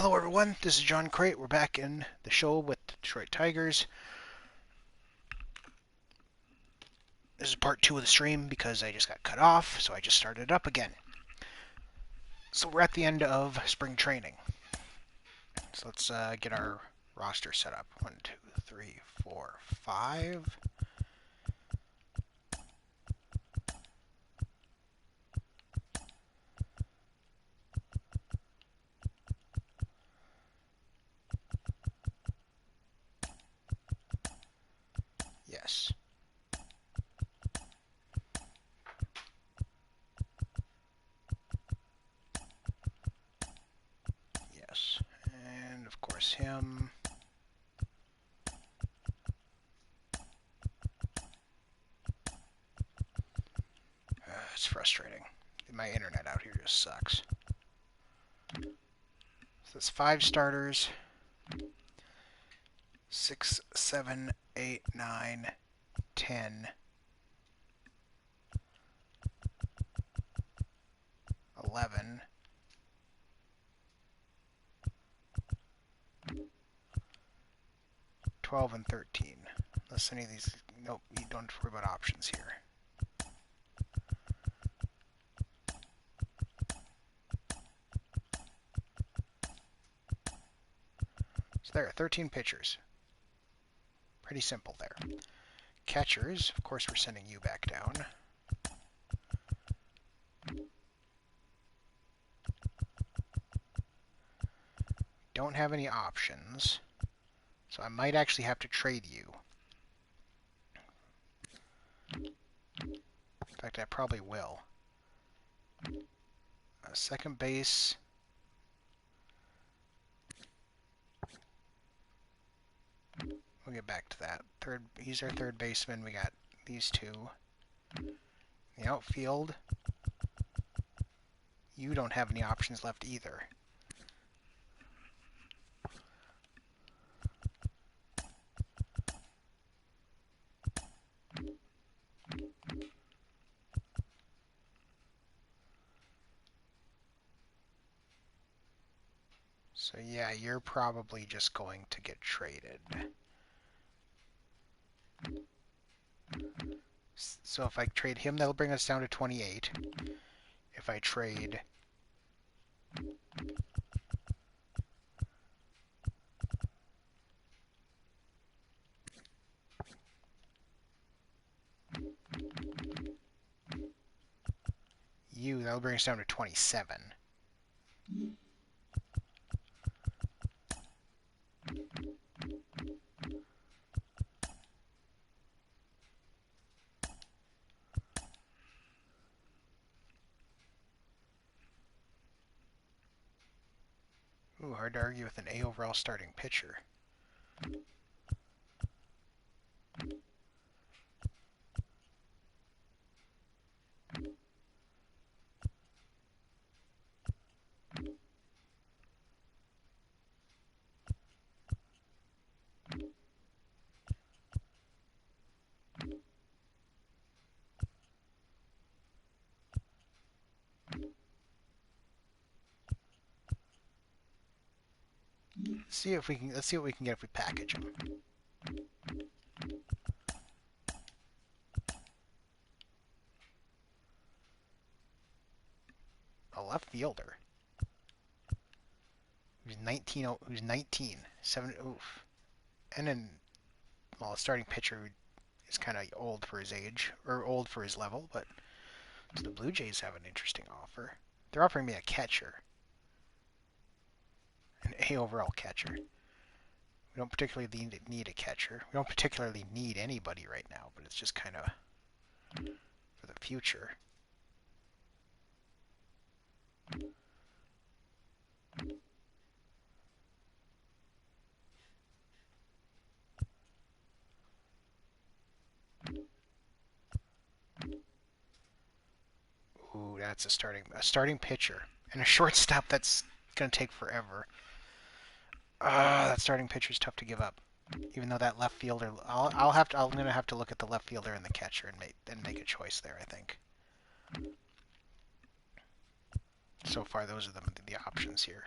Hello everyone, this is John Crate. We're back in the show with the Detroit Tigers. This is part 2 of the stream because I just got cut off, so I just started it up again. So we're at the end of spring training. So let's get our roster set up. 1, 2, 3, 4, 5. Yes. Yes. And of course him. It's frustrating. My internet out here just sucks. So that's 5 starters. 6, 7, 8, 9, 10, 11, 12, and 13. Unless any of these... Nope, you don't have to worry about options here. So there, 13 pitchers. Pretty simple there. Catchers, of course we're sending you back down. Don't have any options, so I might actually have to trade you. In fact, I probably will. Second base. We'll get back to that. He's our third baseman. We got these two. The outfield. You don't have any options left either. So yeah, you're probably just going to get traded. So if I trade him, that'll bring us down to 28. If I trade... you, that'll bring us down to 27. Ooh, hard to argue with an A overall starting pitcher. Let's see what we can get if we package him. A left fielder. Who's 19, 7, oof. And then, well, a starting pitcher is kind of old for his age, or old for his level, but so the Blue Jays have an interesting offer. They're offering me a catcher. An A overall catcher. We don't particularly need a catcher. We don't particularly need anybody right now, but it's just kind of for the future. Ooh, that's a starting pitcher. And a shortstop that's going to take forever. That starting pitcher's tough to give up. Even though that left fielder, I'm going to have to look at the left fielder and the catcher and make a choice there, I think. So far, those are the options here.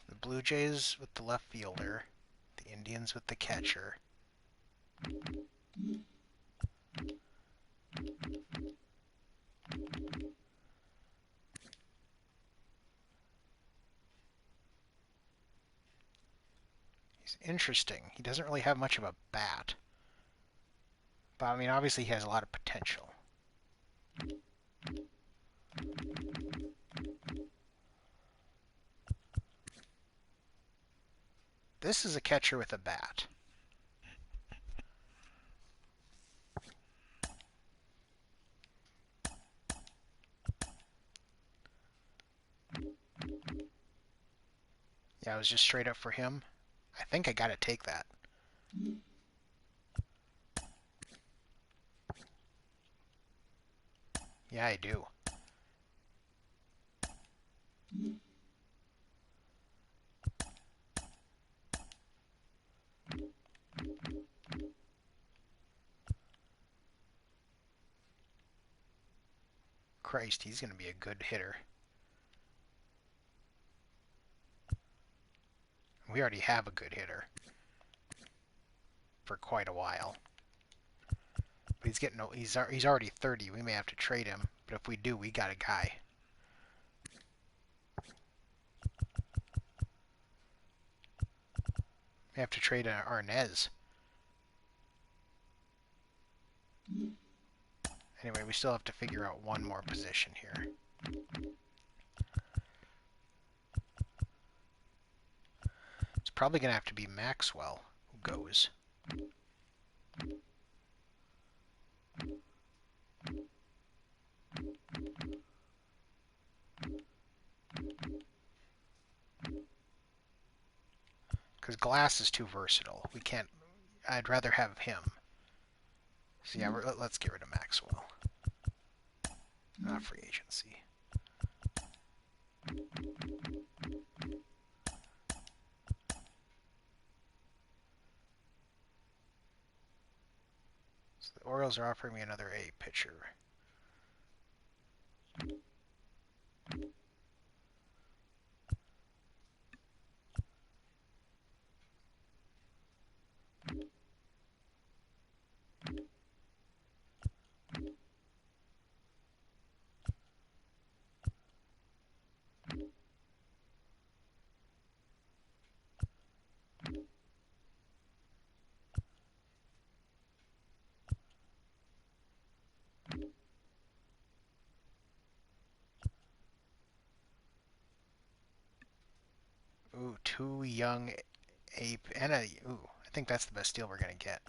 The Blue Jays with the left fielder, the Indians with the catcher. He's interesting. He doesn't really have much of a bat. But, I mean, obviously he has a lot of potential. This is a catcher with a bat. Yeah, I was just straight up for him. I think I gotta take that. Yeah, I do. Christ, he's gonna be a good hitter. We already have a good hitter for quite a while. But he's getting he's already 30. We may have to trade him, but if we do, we got a guy. We have to trade Arnez. Anyway, we still have to figure out one more position here. It's probably going to have to be Maxwell who goes. Because Glass is too versatile. We can't... I'd rather have him. So yeah, let's get rid of Maxwell. Free agency. So the Orioles are offering me another A pitcher. Ooh, two young ape and a... Ooh, I think that's the best deal we're going to get.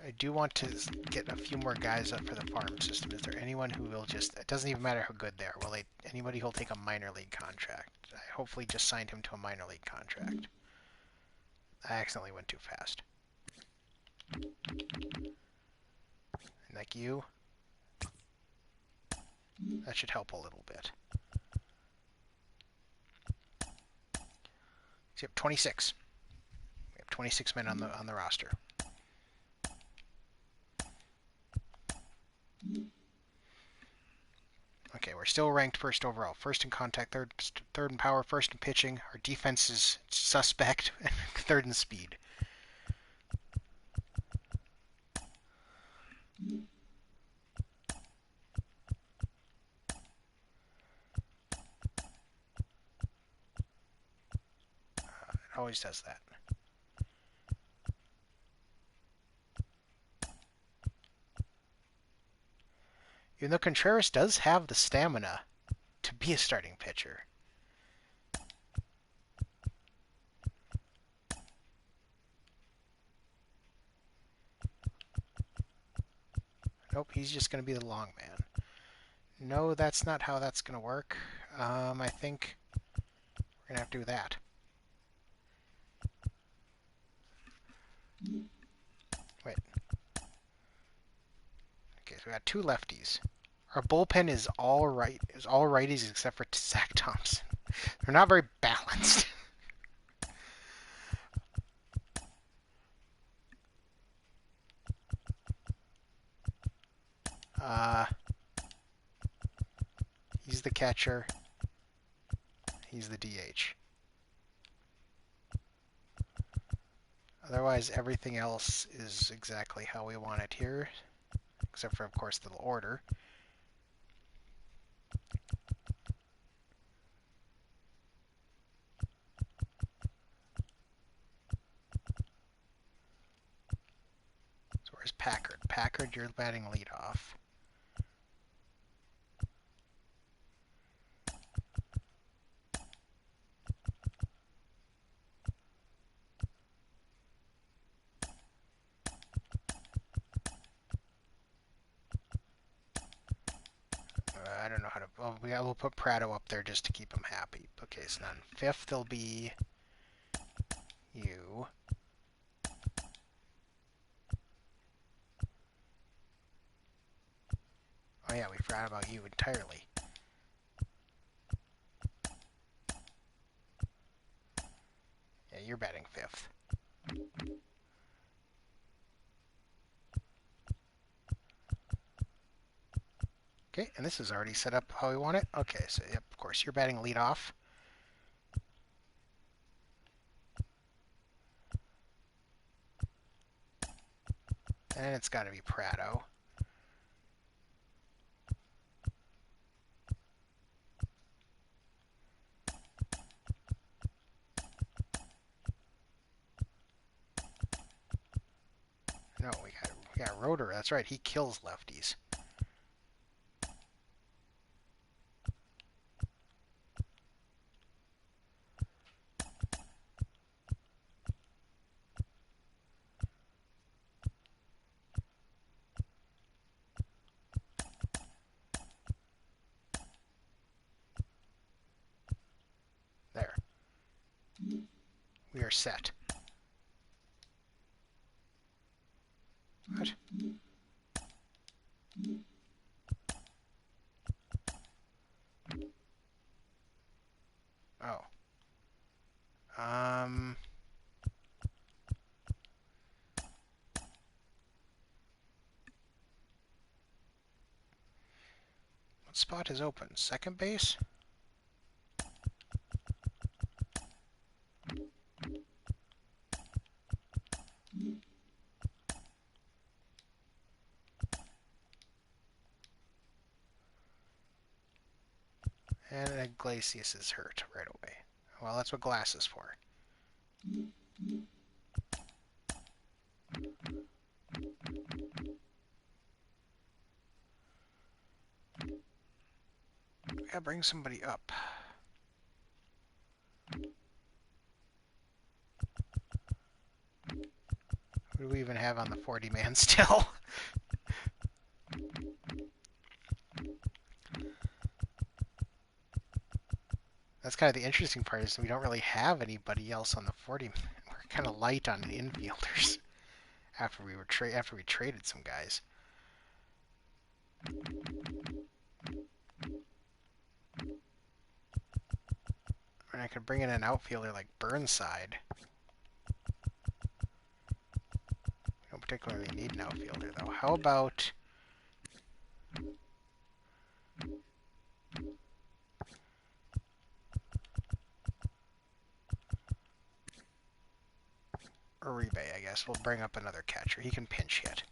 I do want to get a few more guys up for the farm system. Is there anyone who will just... It doesn't even matter how good they are. Will they... Anybody who'll take a minor league contract? I hopefully just signed him to a minor league contract. I accidentally went too fast. Like you. That should help a little bit. So you have 26. We have 26 men on the roster. Okay, we're still ranked first overall. First in contact, third in power, first in pitching. Our defense is suspect, third in speed. It always does that. Even though Contreras does have the stamina to be a starting pitcher. Nope, he's just going to be the long man. No, that's not how that's going to work. I think we're going to have to do that. Wait. Okay, so we got two lefties. Our bullpen is all righties except for Zach Thompson. They're not very balanced. He's the catcher. He's the DH. Otherwise, everything else is exactly how we want it here, except for, of course, the order. So where's Packard? Packard, you're batting leadoff. I don't know how to... Well, we'll put Prado up there just to keep him happy. Okay, so then fifth will be you. Oh yeah, we forgot about you entirely. Yeah, you're batting fifth. Okay, and this is already set up how we want it. Okay, so yep, of course, you're batting leadoff. And it's got to be Prado. No, we got Roeder. That's right, he kills lefties. There. We are set. What? Oh. What spot is open? Second base? And Iglesias is hurt right away. Well, that's what Glass is for. We gotta bring somebody up. Who do we even have on the 40-man still? That's kind of the interesting part, is we don't really have anybody else on the 40. We're kind of light on the infielders after we traded some guys. And I could bring in an outfielder like Burnside. We don't particularly need an outfielder, though. How about... Uribe, I guess. We'll bring up another catcher. He can pinch hit.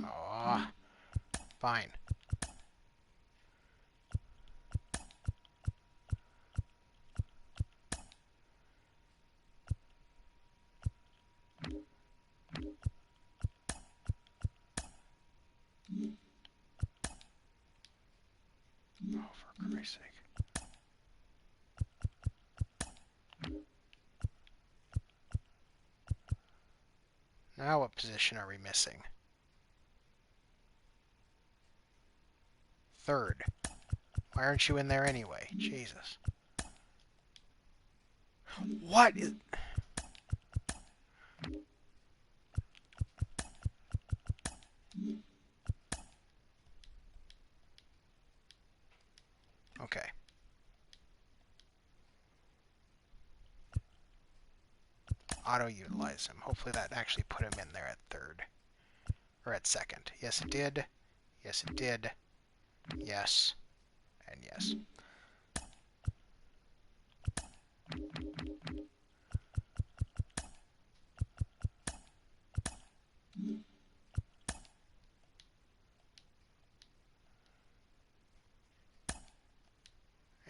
Aw. Fine. Oh, for Christ's sake. Now what position are we missing? Third. Why aren't you in there anyway? Jesus. What is... Okay. Auto-utilize him. Hopefully that actually put him in there at third. Or at second. Yes, it did. Yes, it did. Yes. And yes.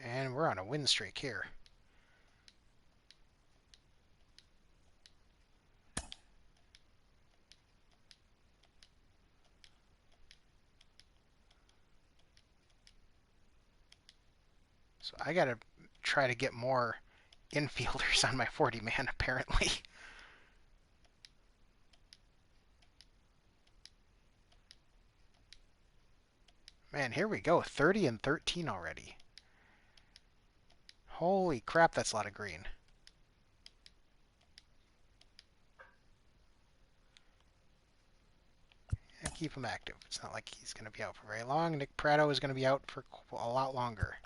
And we're on a win streak here. So I gotta try to get more infielders on my 40-man, apparently. Man, here we go. 30 and 13 already. Holy crap, that's a lot of green. And keep him active. It's not like he's going to be out for very long. Nick Pratto is going to be out for a lot longer.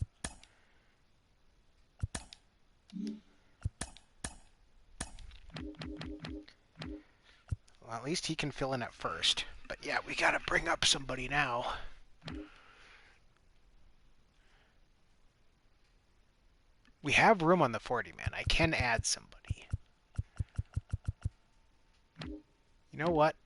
Well, at least he can fill in at first. But yeah, we got to bring up somebody now. We have room on the 40-man. I can add somebody. You know what?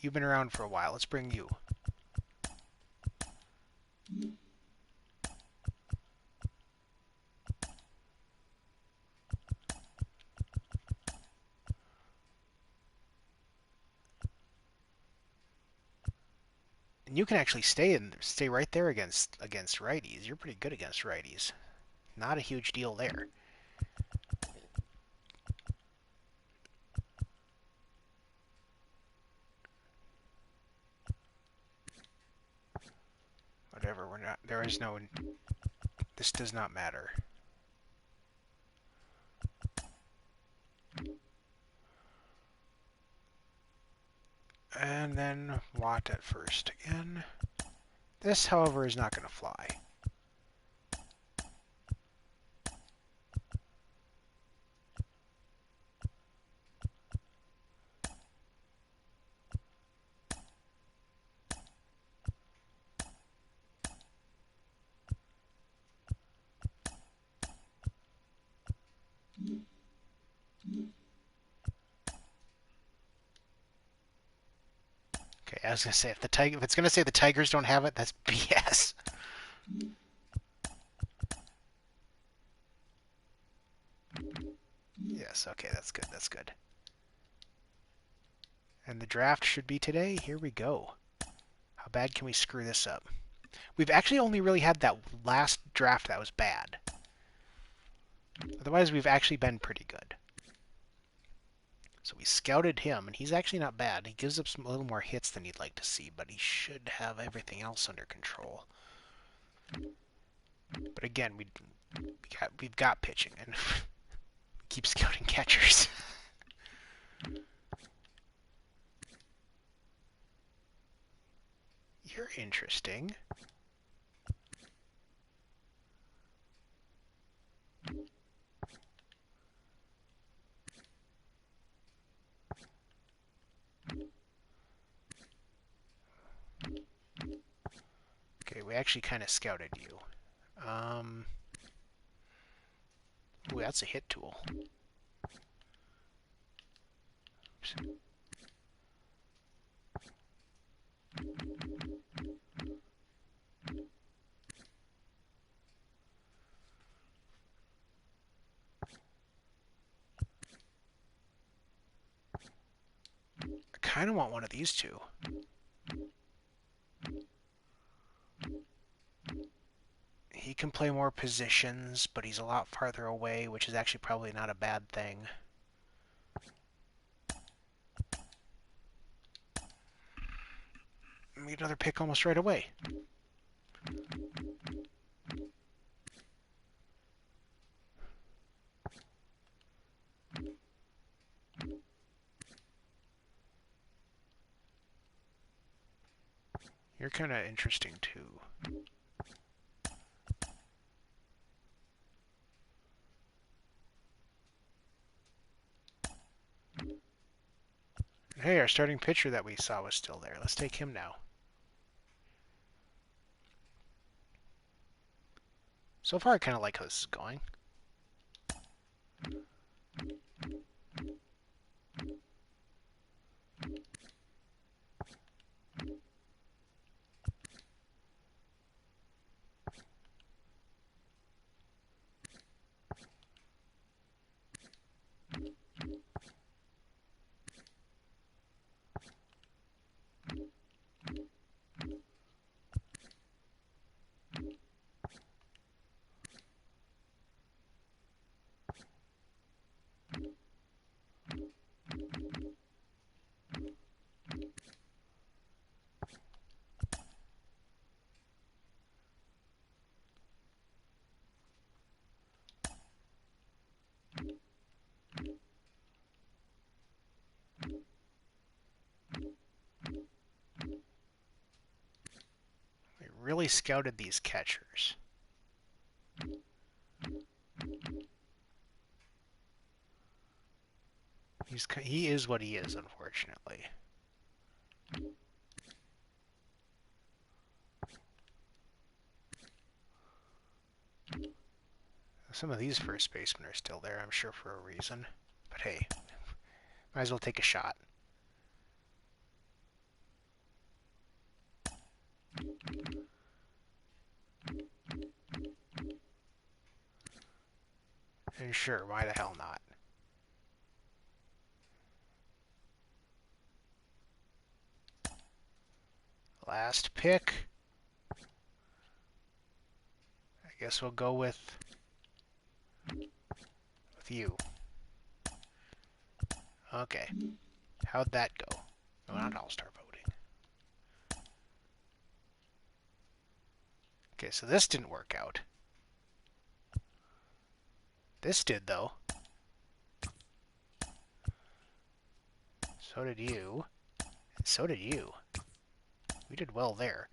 You've been around for a while. Let's bring you. And you can actually stay right there against righties. You're pretty good against righties. Not a huge deal there. Whatever, we're not... There is no... This does not matter. And then Watt at first again. This, however, is not going to fly. Okay, I was going to say, if it's going to say the Tigers don't have it, that's BS. Yes, okay, that's good, that's good. And the draft should be today. Here we go. How bad can we screw this up? We've actually only really had that last draft that was bad. Otherwise, we've actually been pretty good. So we scouted him, and he's actually not bad. He gives up a little more hits than you'd like to see, but he should have everything else under control. But again, we've got pitching, and keep scouting catchers. You're interesting. Okay, we actually kind of scouted you. Ooh, that's a hit tool. Oops. kind of want one of these two. He can play more positions, but he's a lot farther away, which is actually probably not a bad thing. We get another pick almost right away. You're kind of interesting, too. Hey, our starting pitcher that we saw was still there. Let's take him now. So far, I kind of like how this is going. We really scouted these catchers. He is what he is, unfortunately. Some of these first basemen are still there, I'm sure, for a reason. But hey, might as well take a shot. And sure, why the hell not? Last pick. I guess we'll go with you. Okay. How'd that go? No, not all-star voting. Okay, so this didn't work out. This did, though. So did you. And so did you. We did well there.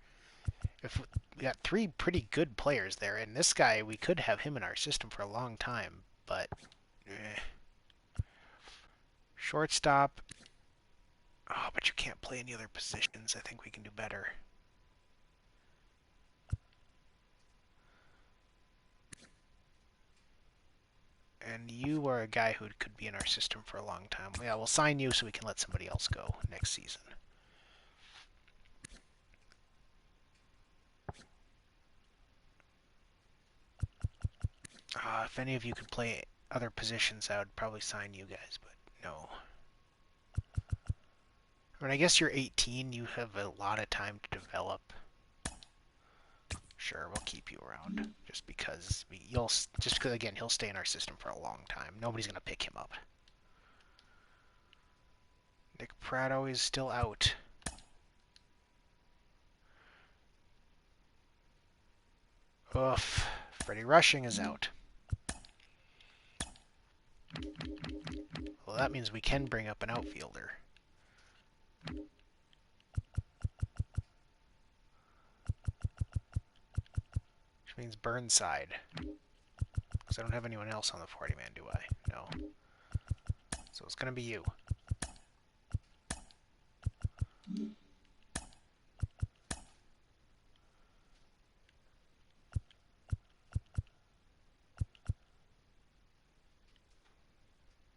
If we got three pretty good players there, and this guy, we could have him in our system for a long time, but... Shortstop. Oh, but you can't play any other positions. I think we can do better. And you are a guy who could be in our system for a long time. Yeah, we'll sign you so we can let somebody else go next season. If any of you could play other positions, I would probably sign you guys, but no. I mean, I guess you're 18. You have a lot of time to develop. Sure, we'll keep you around just because again, he'll stay in our system for a long time. Nobody's gonna pick him up. Nick Pratto is still out. Oof. Freddie Rushing is out. Well, that means we can bring up an outfielder. Which means Burnside. Because I don't have anyone else on the 40-man, do I? No. So it's going to be you.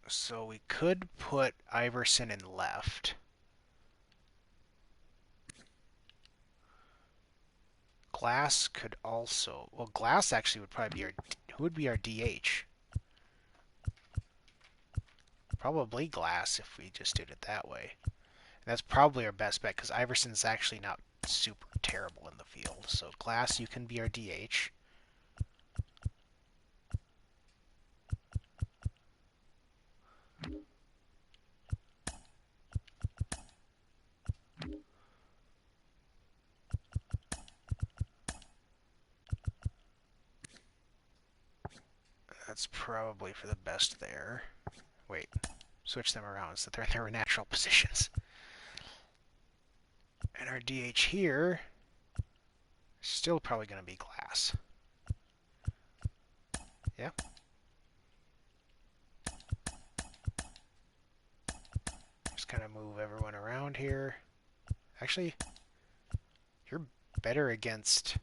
So we could put Iverson in left. Glass could also... Well, Glass actually would probably be our... Who would be our DH? Probably Glass if we just did it that way. That's probably our best bet because Iverson's actually not super terrible in the field. So Glass, you can be our DH. That's probably for the best there. Wait, switch them around so they're in their natural positions. And our DH here, still probably going to be Glass. Yeah. Just kind of move everyone around here. Actually, you're better against...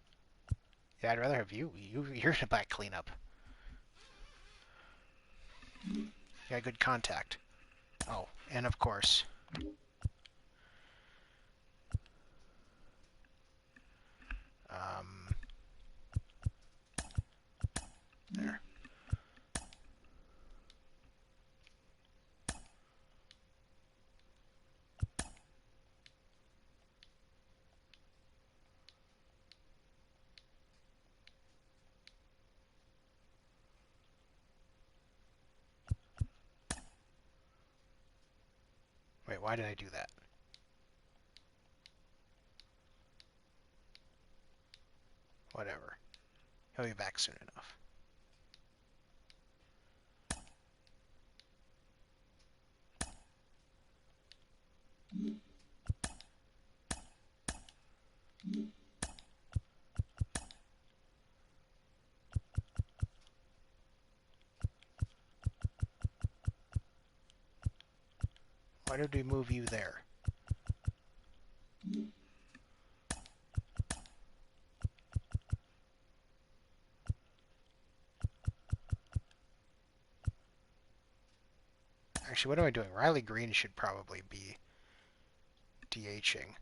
Yeah, I'd rather have you. You're in a back cleanup. You got good contact. Oh, and of course... there. Wait, why did I do that? Whatever. He'll be back soon enough. Why did we move you there? Actually, what am I doing? Riley Green should probably be DHing.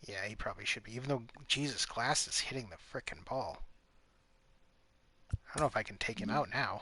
Yeah, he probably should be, even though, Jesus, Glass is hitting the frickin' ball. I don't know if I can take him out now.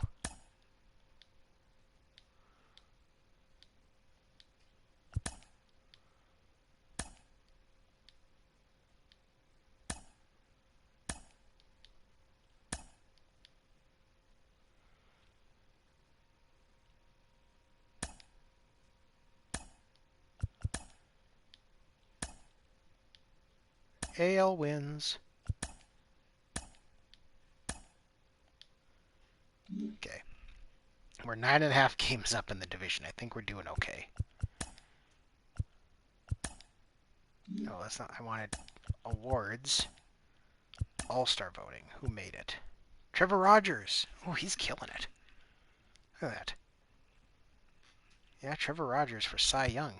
AL wins. Okay. We're 9.5 games up in the division. I think we're doing okay. No, that's not... I wanted awards. All-Star voting. Who made it? Trevor Rogers. Oh, he's killing it. Look at that. Yeah, Trevor Rogers for Cy Young.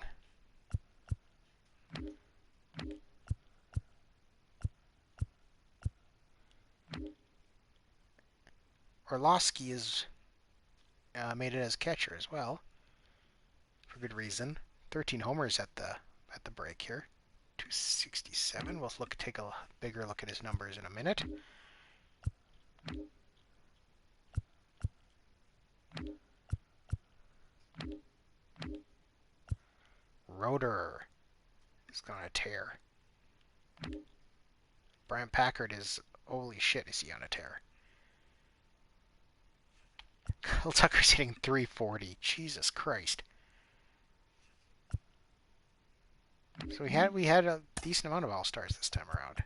Orlowski is made it as catcher as well, for good reason. 13 homers at the break here. 267. We'll take a bigger look at his numbers in a minute. Roeder is gonna tear. Brian Packard is, holy shit, is he on a tear? Kyle Tucker's hitting 340. Jesus Christ. So we had a decent amount of all-stars this time around.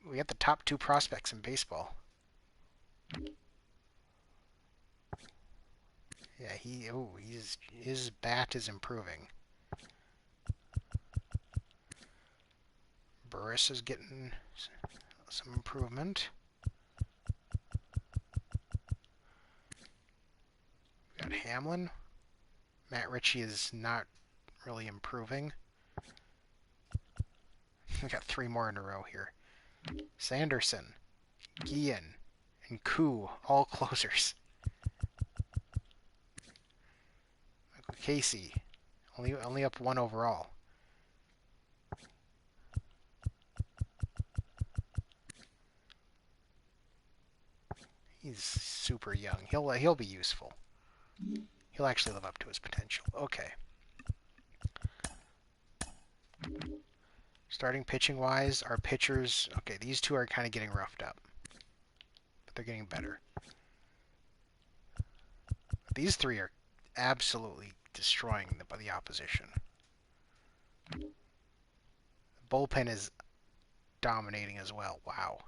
We got the top 2 prospects in baseball. Yeah, his bat is improving. Burris is getting some improvement. We got Hamlin. Matt Ritchie is not really improving. We got 3 more in a row here. Sanderson, Guillen, and Koo, all closers. Michael Casey, only up 1 overall. He's super young. He'll be useful. He'll actually live up to his potential. Okay. Starting pitching-wise, our pitchers... Okay, these two are kind of getting roughed up. But they're getting better. These three are absolutely destroying the opposition. The bullpen is dominating as well. Wow.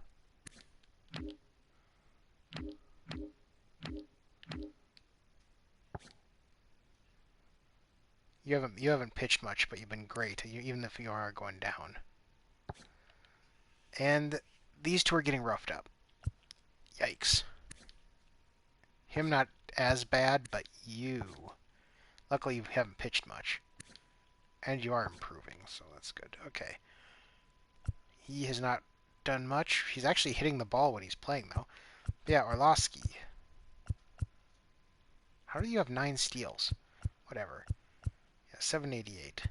You haven't pitched much, but you've been great, even if you are going down. And these two are getting roughed up. Yikes. Him not as bad, but you. Luckily, you haven't pitched much. And you are improving, so that's good. Okay. He has not done much. He's actually hitting the ball when he's playing, though. But yeah, Orlovsky. How do you have 9 steals? Whatever. Yeah, 788.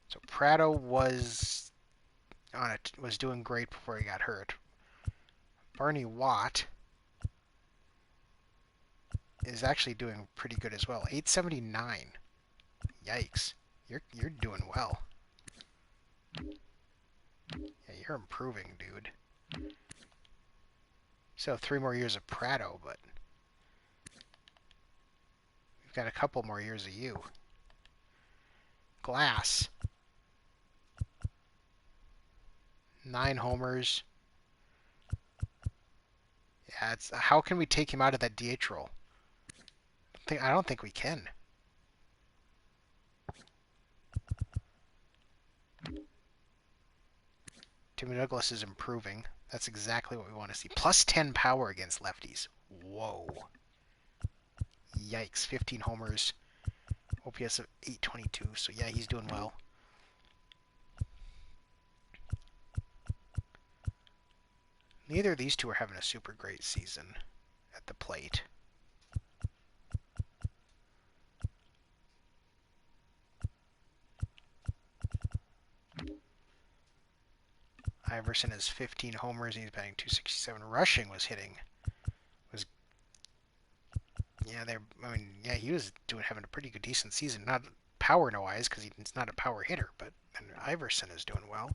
So Prado was was doing great before he got hurt. Barney Watt is actually doing pretty good as well. 879. Yikes. You're doing well. Yeah, you're improving, dude. So 3 more years of Prado, but we've got a couple more years of you. Glass. 9 homers. Yeah, it's how can we take him out of that DH role? I don't think we can. Timmy Douglas is improving. That's exactly what we want to see. Plus 10 power against lefties. Whoa. Yikes. 15 homers. OPS of 822. So yeah, he's doing well. Neither of these two are having a super great season at the plate. Iverson has 15 homers and he's batting 267. Rushing was he was having a pretty good decent season. Not power wise because he's not a power hitter, but Iverson is doing well.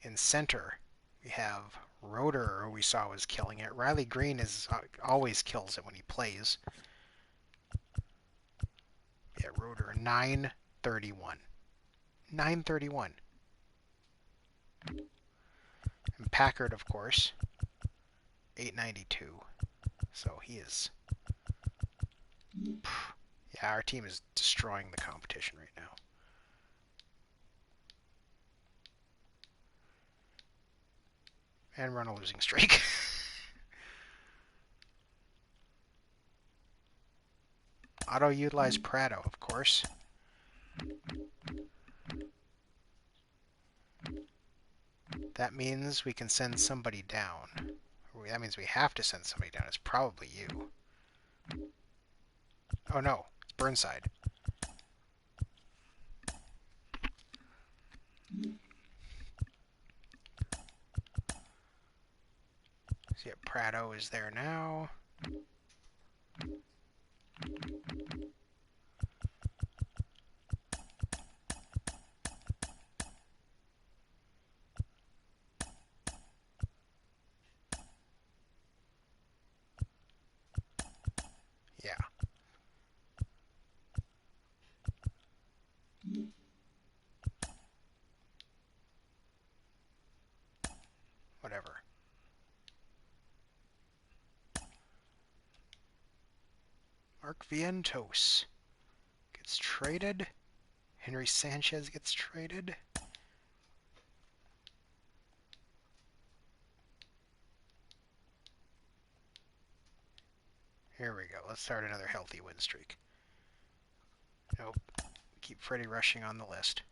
In center, we have Roeder, who we saw was killing it. Riley Green always kills it when he plays. Yeah, Roeder, 931. 931. And Packard, of course, 892. So he is... Yeah, our team is destroying the competition right now. And we're on a losing streak. Auto-utilize Prado, of course. That means we can send somebody down. That means we have to send somebody down. It's probably you. Oh no, it's Burnside. See, Prado is there now. Yeah. Whatever. Mark Vientos gets traded. Henry Sanchez gets traded. Here we go. Let's start another healthy win streak. Nope. Keep Freddie Rushing on the list.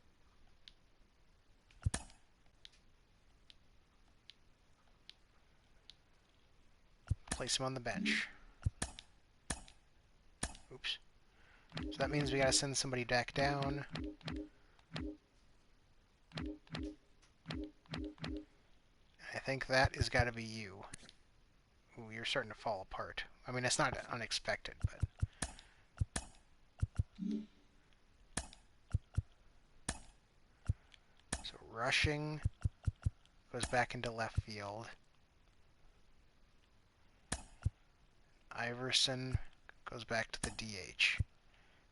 Place him on the bench. Oops. So that means we gotta send somebody back down. I think that has got to be you. Ooh, you're starting to fall apart. I mean, it's not unexpected, but... So rushing goes back into left field. Iverson goes back to the DH.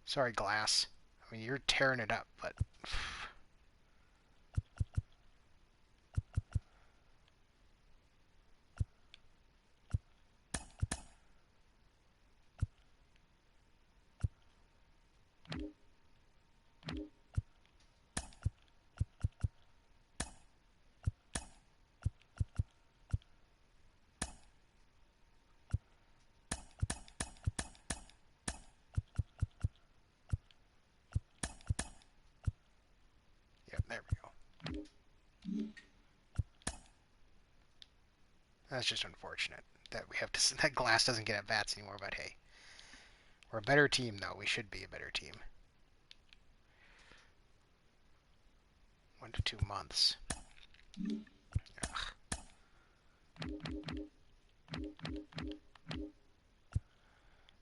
Sorry, Glass. I mean, you're tearing it up, but... Yep, there we go. That's just unfortunate that we have to... That Glass doesn't get at bats anymore, but hey. We're a better team, though. We should be a better team. 1 to 2 months. Ugh.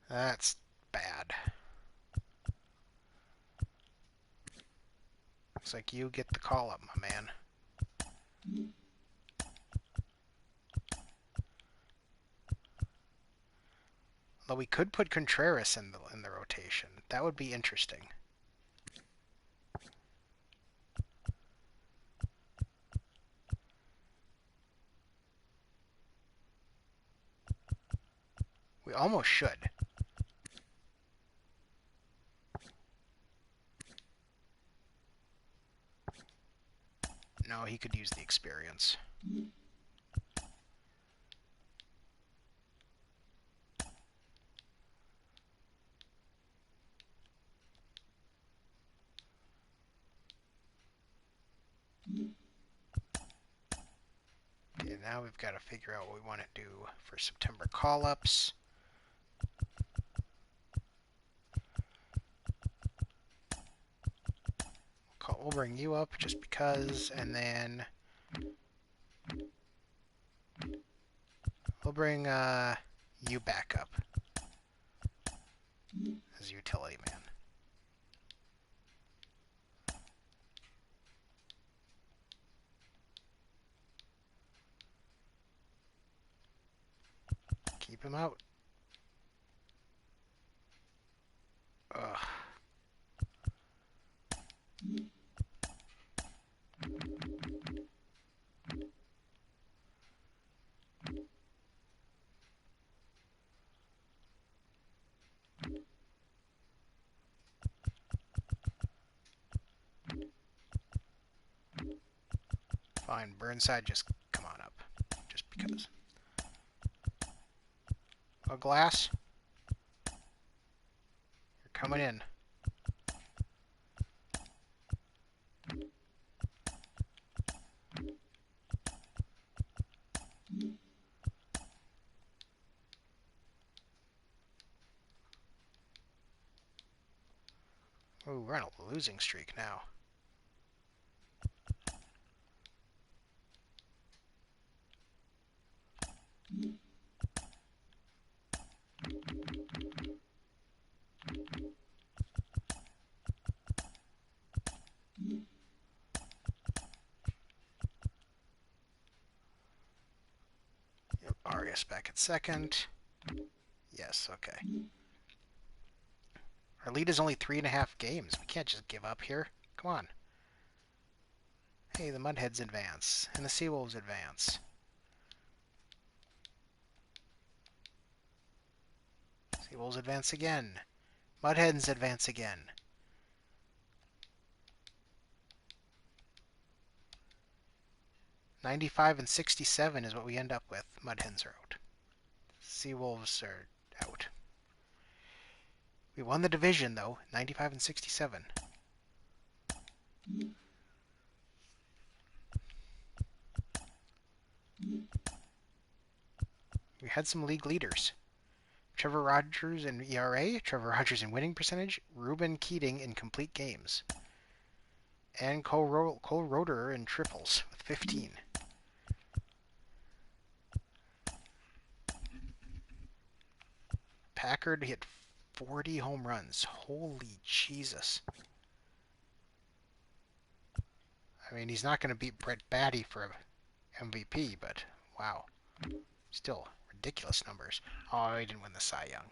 That's bad. Looks like you get the call up, my man. Though we could put Contreras in the rotation. That would be interesting. We almost should. No, he could use the experience. Okay, now we've got to figure out what we want to do for September call-ups. We'll bring you up just because, and then we'll bring you back up as utility man. Keep him out. Ugh. Fine, Burnside, just come on up. Just because. Oh, Glass? You're coming in. Ooh, we're on a losing streak now. Yep, Arias back at second. Yes, okay. Our lead is only 3.5 games. We can't just give up here. Come on. Hey, the Mudheads advance, and the Seawolves advance. Seawolves advance again. Mudheads advance again. $95 and $67 is what we end up with. Mudhens are out. Seawolves are out. We won the division, though. $95 and $67. We had some league leaders. Trevor Rogers in ERA, Trevor Rogers in winning percentage, Ruben Keating in complete games, and Cole Roeder in triples with 15. Packard hit 40 home runs. Holy Jesus. I mean, he's not going to beat Brett Baty for MVP, but wow. Still, ridiculous numbers. Oh, he didn't win the Cy Young.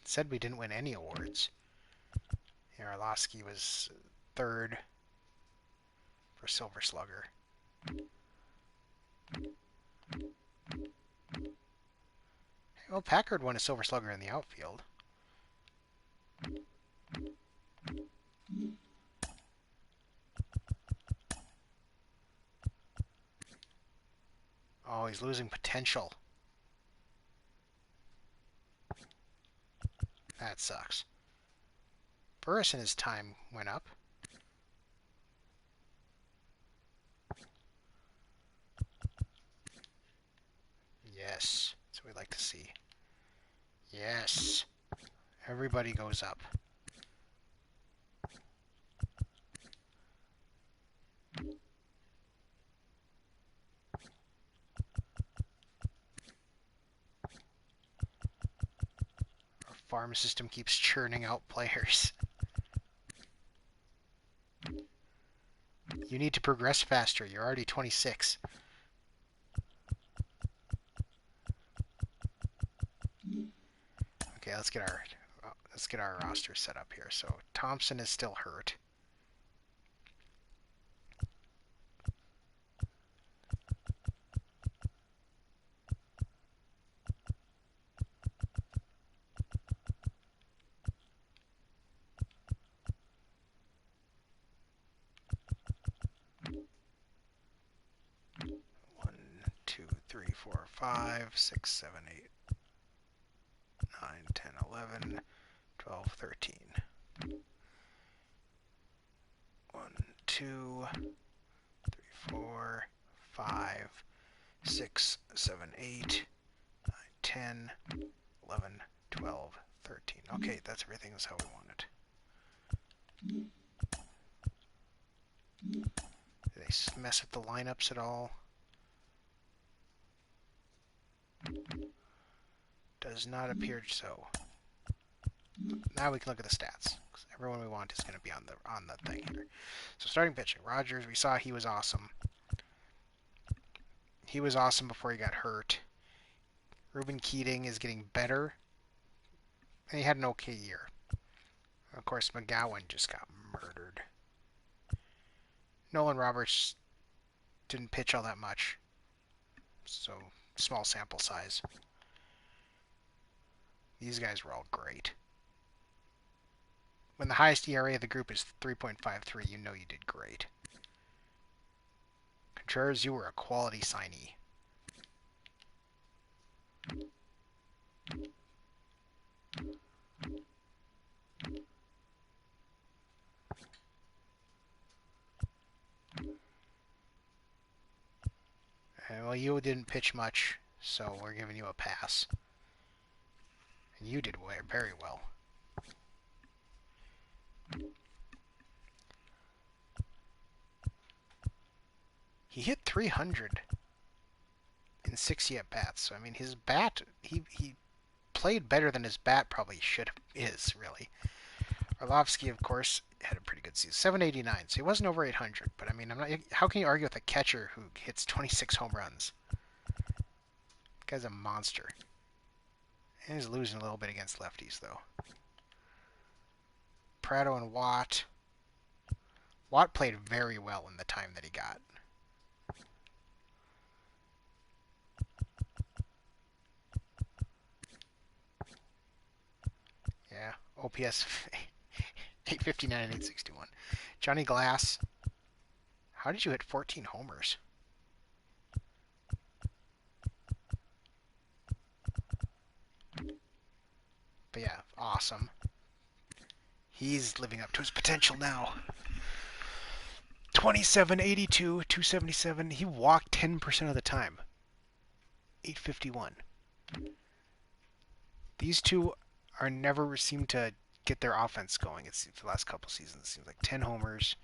Said we didn't win any awards. Arlovsky was third for Silver Slugger. Well, Packard won a Silver Slugger in the outfield. Oh, he's losing potential. That sucks. Burris, his time went up. Yes, that's what we like to see. Yes. Everybody goes up. Our farm system keeps churning out players. You need to progress faster. You're already 26. Okay, let's get our roster set up here. So Thompson is still hurt. One, two, three, four, 5, 6, 7, 8, 9, 10, 11, 12, 13. 1, 2, 3, 4, 5, 6, 7, 8, 9, 10, 11, 12, 13. Okay, that's everything is how we want it. Do they mess with the lineups at all? Does not appear so. Now we can look at the stats. Everyone we want is going to be on the thing here. So starting pitching, Rogers, we saw he was awesome. He was awesome before he got hurt. Ruben Keating is getting better. And he had an okay year. Of course, McGowan just got murdered. Nolan Roberts didn't pitch all that much. So, small sample size. These guys were all great. When the highest ERA of the group is 3.53, you know you did great. Contreras, you were a quality signee. Well, you didn't pitch much, so we're giving you a pass. And you did very well. He hit 300 in 60 at-bats. So, I mean, his bat, he played better than his bat probably is, really. Arlovsky, of course, had a pretty good season. 789, so he wasn't over 800. But, I mean, how can you argue with a catcher who hits 26 home runs? The guy's a monster. And he's losing a little bit against lefties, though. Prado and Watt. Watt played very well in the time that he got. Yeah, OPS 859 and 861. Johnny Glass. How did you hit 14 homers? But yeah, awesome. He's living up to his potential now. 27, 82, 277. He walked 10% of the time. 851. These two are never seem to get their offense going. It seems the last couple seasons. It seems like 10 homers.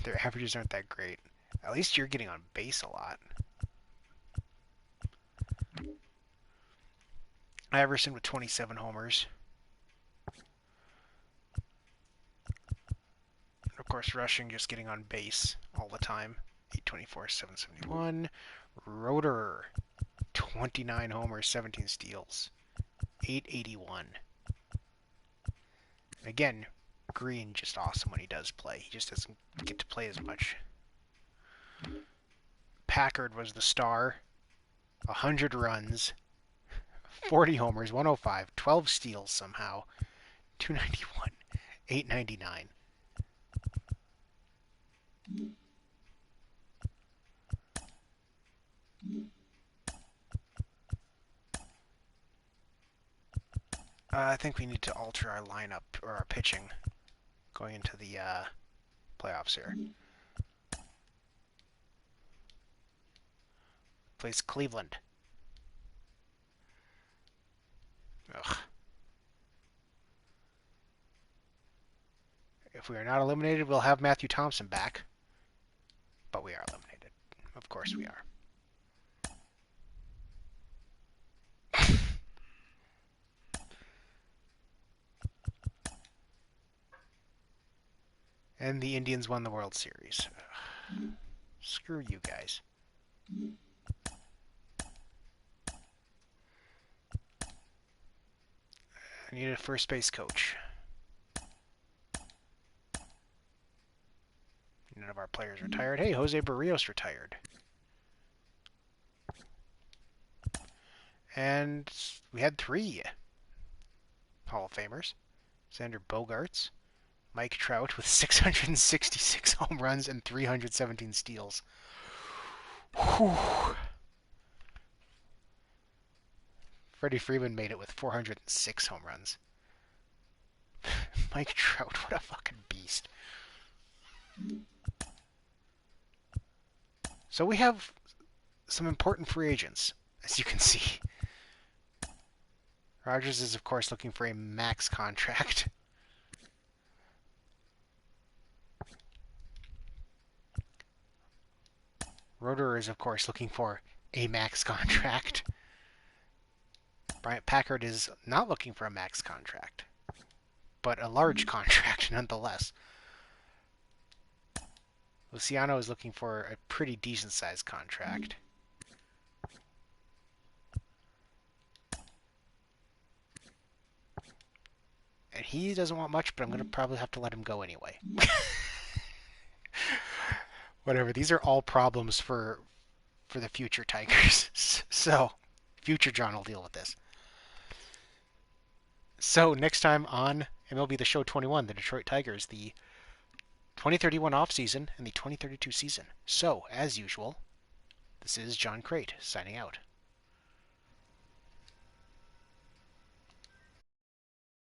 Their averages aren't that great. At least you're getting on base a lot. Iverson with 27 homers. And of course, Rushing just getting on base all the time. 824, 771. Roeder, 29 homers, 17 steals. 881. Again, Green just awesome when he does play. He just doesn't get to play as much. Packard was the star. 100 runs, 40 homers, 105, 12 steals somehow. 291, 899. I think we need to alter our lineup, or our pitching, going into the playoffs here. Plays Cleveland. Ugh. If we are not eliminated, we'll have Matthew Thompson back. But we are eliminated. Of course we are. And the Indians won the World Series. Ugh. Screw you guys. I need a first base coach. None of our players retired. Hey, Jose Barrios retired. And we had 3 Hall of Famers. Xander Bogaerts. Mike Trout with 666 home runs and 317 steals. Whew. Freddie Freeman made it with 406 home runs. Mike Trout, what a fucking beast. So we have some important free agents, as you can see. Rogers is, of course, looking for a max contract. Roeder is, of course, looking for a max contract. Bryant Packard is not looking for a max contract, but a large contract nonetheless. Luciano is looking for a pretty decent-sized contract. And he doesn't want much, but I'm going to probably have to let him go anyway. Whatever, these are all problems for the future Tigers. So, future John will deal with this. So, next time on MLB The Show 21, the Detroit Tigers, the 2031 offseason and the 2032 season. So, as usual, this is John Crate signing out.